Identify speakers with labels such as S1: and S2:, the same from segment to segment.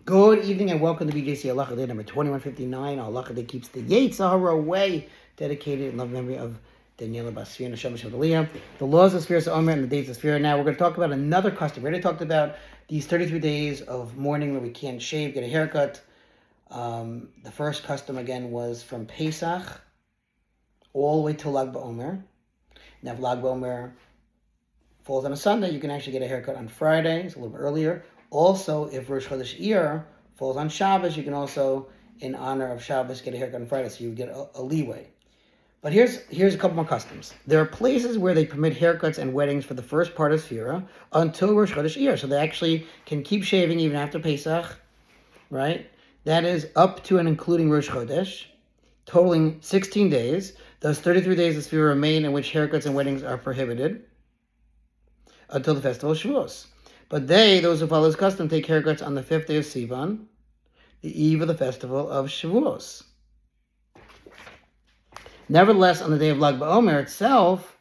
S1: Good evening and welcome to BJC Halacha A number 2159. Halacha that keeps the Yetzer Hara away, dedicated in love memory of Daniela Basfir and Hashem Shavdaliyah. The laws of Sfira Omer and the days of Sfira. Now we're going to talk about another custom. We already talked about these 33 days of mourning where we can't shave, get a haircut. The first custom again was from Pesach all the way till Lag BaOmer. Now if Lag BaOmer falls on a Sunday, you can actually get a haircut on Friday. It's a little bit earlier. Also, if Rosh Chodesh Iyar falls on Shabbos, you can also, in honor of Shabbos, get a haircut on Friday, so you get a leeway. But here's a couple more customs. There are places where they permit haircuts and weddings for the first part of Sfira until Rosh Chodesh Iyar, so they actually can keep shaving even after Pesach, right? That is up to and including Rosh Chodesh, totaling 16 days. Those 33 days of Sfira remain in which haircuts and weddings are prohibited until the festival of Shavuos. But those who follow this custom, take haircuts on the 5th day of Sivan, the eve of the festival of Shavuos. Nevertheless, on the day of Lag BaOmer itself,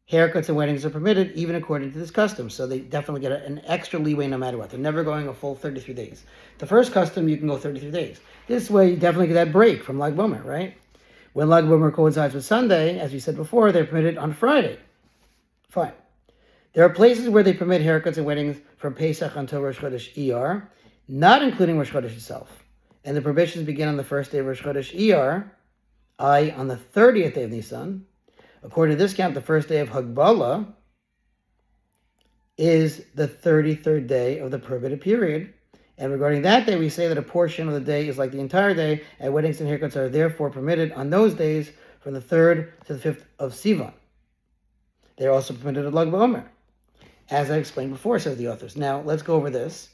S1: haircuts and weddings are permitted, even according to this custom. So they definitely get an extra leeway no matter what. They're never going a full 33 days. The first custom, you can go 33 days. This way, you definitely get that break from Lag BaOmer, right? When Lag BaOmer coincides with Sunday, as we said before, they're permitted on Friday. Fine. There are places where they permit haircuts and weddings from Pesach until Rosh Chodesh Iyar, not including Rosh Chodesh itself. And the prohibitions begin on the first day of Rosh Chodesh Iyar, on the 30th day of Nisan. According to this count, the first day of Hagbala is the 33rd day of the prohibited period. And regarding that day, we say that a portion of the day is like the entire day, and weddings and haircuts are therefore permitted on those days from the 3rd to the 5th of Sivan. They are also permitted at Lag BaOmer, as I explained before, says the authors. Now, let's go over this.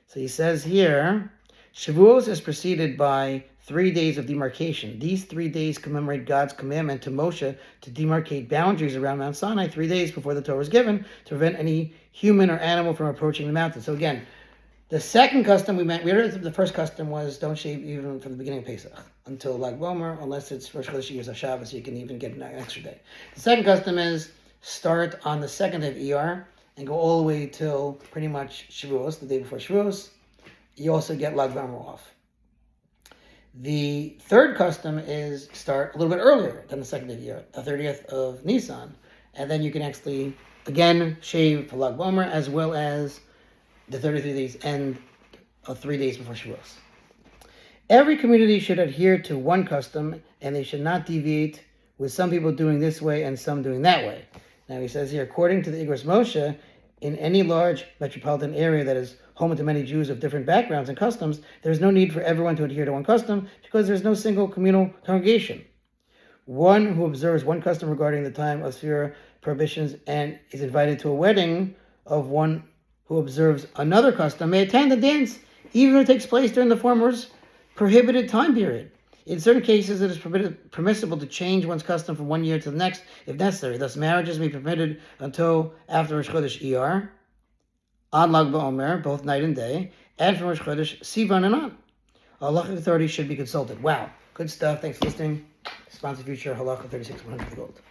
S1: So he says here, Shavuos is preceded by 3 days of demarcation. These 3 days commemorate God's commandment to Moshe to demarcate boundaries around Mount Sinai 3 days before the Torah was given to prevent any human or animal from approaching the mountain. So again, the second custom the first custom was don't shave even from the beginning of Pesach until Lag BaOmer, unless it's Rosh Chodesh Iyar or Shabbos, so you can even get an extra day. The second custom is start on the 2nd day of Iyar and go all the way till pretty much Shavuos, the day before Shavuos. You also get Lag BaOmer off. The third custom is start a little bit earlier than the 2nd day of Iyar, the 30th of Nisan, and then you can actually, again, shave for Lag BaOmer as well as the 33 days end of 3 days before Shavuos. Every community should adhere to one custom, and they should not deviate, with some people doing this way and some doing that way. Now he says here, according to the Igros Moshe, in any large metropolitan area that is home to many Jews of different backgrounds and customs, there is no need for everyone to adhere to one custom because there is no single communal congregation. One who observes one custom regarding the time of Sfira prohibitions and is invited to a wedding of one who observes another custom may attend the dance, even if it takes place during the former's prohibited time period. In certain cases, it is permissible to change one's custom from 1 year to the next if necessary. Thus, marriages may be permitted until after Rosh Chodesh Iyar, on Lag BaOmer, both night and day, and from Rosh Chodesh Sivan and on. Halachic authorities should be consulted. Wow, good stuff. Thanks for listening. Sponsor Future Halacha 36 100 Gold.